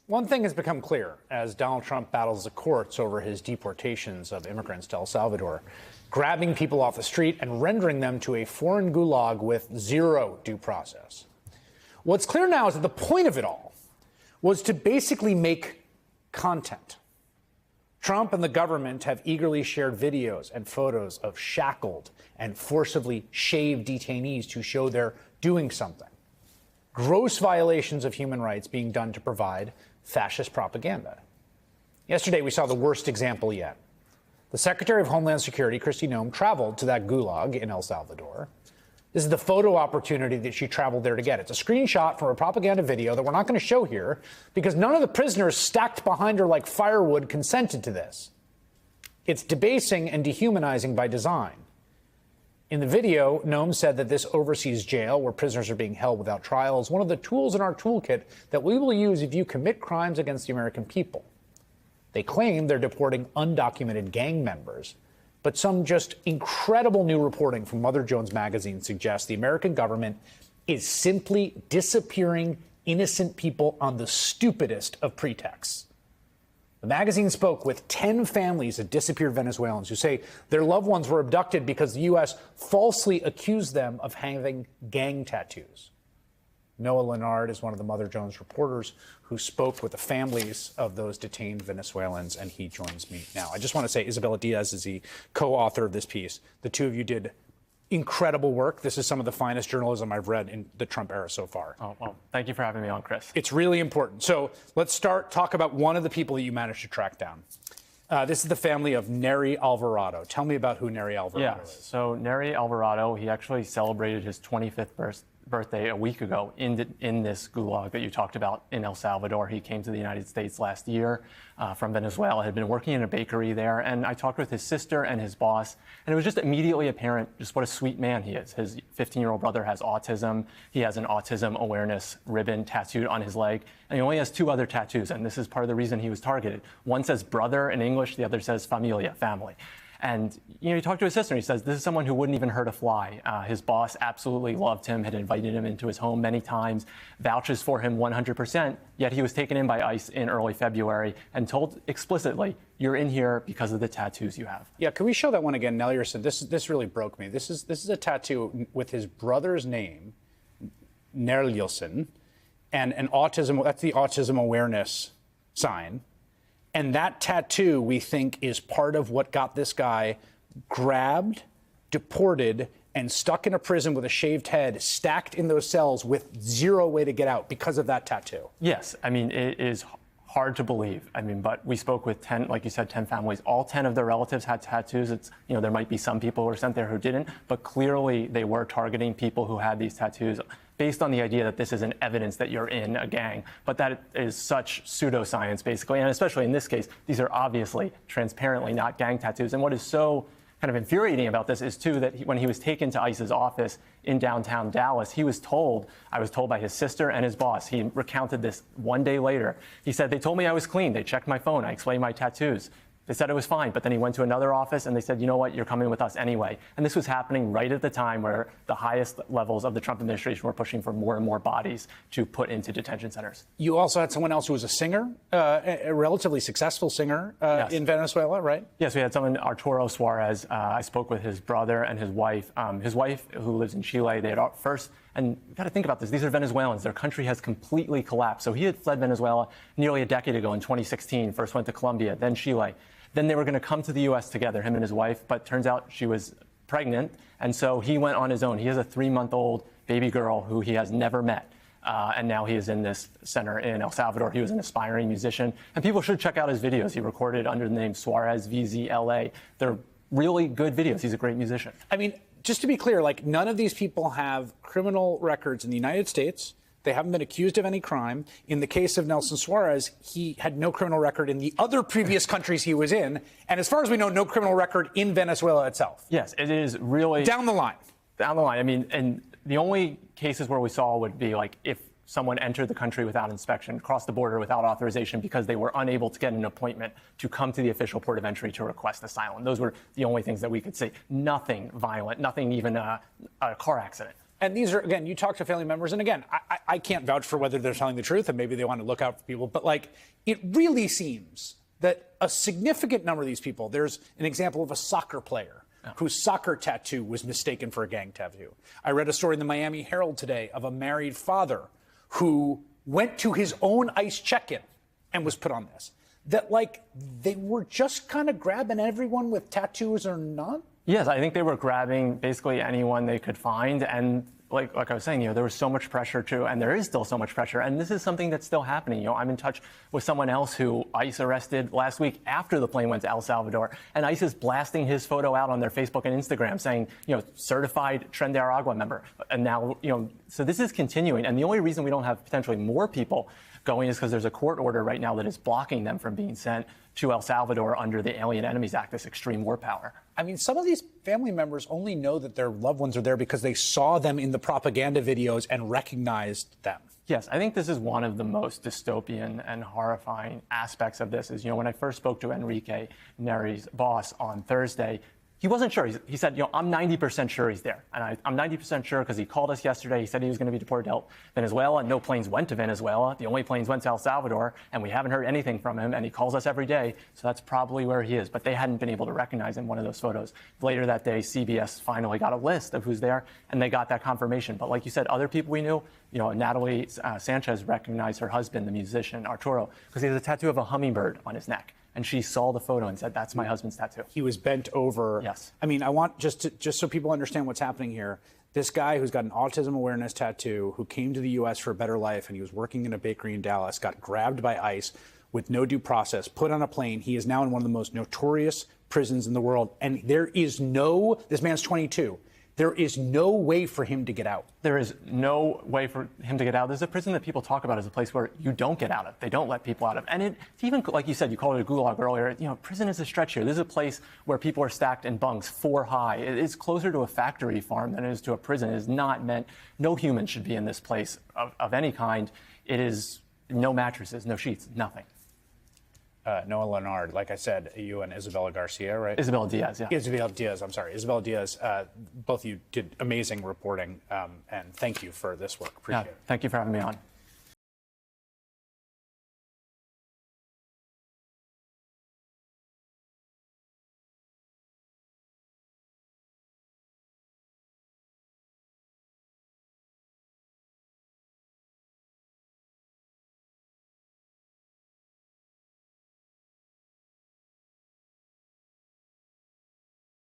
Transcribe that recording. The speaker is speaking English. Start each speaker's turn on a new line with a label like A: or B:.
A: One thing has become clear as Donald Trump battles the courts over his deportations of immigrants to El Salvador, grabbing people off the street and rendering them to a foreign gulag with zero due process. What's clear now is that the point of it all was to basically make content. Trump and the government have eagerly shared videos and photos of shackled and forcibly shaved detainees to show they're doing something. Gross violations of human rights being done to provide fascist propaganda. Yesterday, we saw the worst example yet. The Secretary of Homeland Security, Kristi Noem, traveled to that gulag in El Salvador. This is the photo opportunity that she traveled there to get. It's a screenshot from a propaganda video that we're not going to show here because none of the prisoners stacked behind her like firewood consented to this. It's debasing and dehumanizing by design. In the video, Noem said that this overseas jail, where prisoners are being held without trial, is one of the tools in our toolkit that we will use if you commit crimes against the American people. They claim they're deporting undocumented gang members, but some just incredible new reporting from Mother Jones magazine suggests the American government is simply disappearing innocent people on the stupidest of pretexts. The magazine spoke with 10 families of disappeared Venezuelans who say their loved ones were abducted because the U.S. falsely accused them of having gang tattoos. Noah Lanard is one of the Mother Jones reporters who spoke with the families of those detained Venezuelans, and he joins me now. I just want to say Isabela Diaz is the co-author of this piece. The two of you did incredible work. This is some of the finest journalism I've read in the Trump era so far.
B: Oh, well, thank you for having me on, Chris.
A: It's really important. So let's talk about one of the people that you managed to track down. This is the family of Neri Alvarado. Tell me about who Neri Alvarado is.
B: So Neri Alvarado, he actually celebrated his 25th birthday a week ago in this gulag that you talked about in El Salvador. He came to the United States last year from Venezuela, had been working in a bakery there, and I talked with his sister and his boss, and it was just immediately apparent just what a sweet man he is. His 15-year-old brother has autism. He has an autism awareness ribbon tattooed on his leg, and he only has 2 other tattoos, and this is part of the reason he was targeted. One says brother in English, the other says familia, family. And, he talked to his sister, and he says, this is someone who wouldn't even hurt a fly. His boss absolutely loved him, had invited him into his home many times, vouches for him 100%, yet he was taken in by ICE in early February and told explicitly, you're in here because of the tattoos you have.
A: Yeah, can we show that one again, Nelierson? This really broke me. This is a tattoo with his brother's name, Nelierson, and an autism, that's the autism awareness sign. And that tattoo, we think, is part of what got this guy grabbed, deported, and stuck in a prison with a shaved head, stacked in those cells with zero way to get out because of that tattoo.
B: Yes. I mean, it is hard to believe. I mean, but we spoke with 10, like you said, 10 families. All 10 of their relatives had tattoos. It's, there might be some people who were sent there who didn't, but clearly they were targeting people who had these tattoos based on the idea that this is an evidence that you're in a gang. But that is such pseudoscience, basically. And especially in this case, these are obviously transparently not gang tattoos. And what is so kind of infuriating about this is, too, that when he was taken to ICE's office in downtown Dallas, I was told by his sister and his boss, he recounted this one day later. He said, they told me I was clean. They checked my phone. I explained my tattoos. They said it was fine, but then he went to another office and they said, you know what, you're coming with us anyway. And this was happening right at the time where the highest levels of the Trump administration were pushing for more and more bodies to put into detention centers.
A: You also had someone else who was a singer, a relatively successful singer
B: yes.
A: in Venezuela, right?
B: Yes, we had someone, Arturo Suarez. I spoke with his brother and his wife. His wife, who lives in Chile, they had first, and you've got to think about this, these are Venezuelans. Their country has completely collapsed. So he had fled Venezuela nearly a decade ago in 2016, first went to Colombia, then Chile. Then they were going to come to the U.S. together, him and his wife, but turns out she was pregnant, and so he went on his own. He has a 3-month-old baby girl who he has never met, and now he is in this center in El Salvador. He was an aspiring musician, and people should check out his videos. He recorded under the name Suarez VZLA. They're really good videos. He's a great musician.
A: I mean, just to be clear, none of these people have criminal records in the United States. They haven't been accused of any crime. In the case of Nelson Suarez, he had no criminal record in the other previous countries he was in. And as far as we know, no criminal record in Venezuela itself.
B: Yes, it is really...
A: Down the line.
B: Down the line. I mean, and the only cases where we saw would be if someone entered the country without inspection, crossed the border without authorization because they were unable to get an appointment to come to the official port of entry to request asylum. Those were the only things that we could see. Nothing violent, nothing even a car accident.
A: And these are, again, you talk to family members, and again, I can't vouch for whether they're telling the truth and maybe they want to look out for people, but like, it really seems that a significant number of these people, there's an example of a soccer player whose soccer tattoo was mistaken for a gang tattoo. I read a story in the Miami Herald today of a married father who went to his own ICE check-in and was put on this. That, like, they were just kind of grabbing everyone with tattoos or not?
B: Yes, I think they were grabbing basically anyone they could find. And like I was saying, there was so much pressure too, and there is still so much pressure. And this is something that's still happening. I'm in touch with someone else who ICE arrested last week after the plane went to El Salvador. And ICE is blasting his photo out on their Facebook and Instagram saying, certified Tren de Aragua member. And now, so this is continuing. And the only reason we don't have potentially more people going is because there's a court order right now that is blocking them from being sent to El Salvador under the Alien Enemies Act, this extreme war power.
A: I mean, some of these family members only know that their loved ones are there because they saw them in the propaganda videos and recognized them.
B: Yes, I think this is one of the most dystopian and horrifying aspects of this is, when I first spoke to Enrique, Neri's boss, on Thursday, he wasn't sure. He said, I'm 90% sure he's there. And I'm 90% sure because he called us yesterday. He said he was going to be deported to Venezuela. No planes went to Venezuela. The only planes went to El Salvador, and we haven't heard anything from him. And he calls us every day. So that's probably where he is. But they hadn't been able to recognize him in one of those photos. Later that day, CBS finally got a list of who's there, and they got that confirmation. But like you said, other people we knew, Natalie Sanchez recognized her husband, the musician, Arturo, because he has a tattoo of a hummingbird on his neck. And she saw the photo and said, that's my husband's tattoo.
A: He was bent over.
B: Yes.
A: I mean, I want just so people understand what's happening here. This guy who's got an autism awareness tattoo, who came to the U.S. for a better life, and he was working in a bakery in Dallas, got grabbed by ICE with no due process, put on a plane. He is now in one of the most notorious prisons in the world. And this man's 22. There is no way for him to get out.
B: There is no way for him to get out. There's a prison that people talk about as a place where you don't get out of. They don't let people out of. And it's even, like you said, you called it a gulag earlier. Prison is a stretch here. This is a place where people are stacked in bunks 4 high. It is closer to a factory farm than it is to a prison. It is not meant, no human should be in this place of any kind. It is no mattresses, no sheets, nothing.
A: Noah Lanard, like I said, you and Isabela Garcia, right?
B: Isabela Diaz, yeah.
A: Isabela Diaz, I'm sorry. Isabela Diaz, both of you did amazing reporting, and thank you for this work. Appreciate it.
B: Thank you for having me on.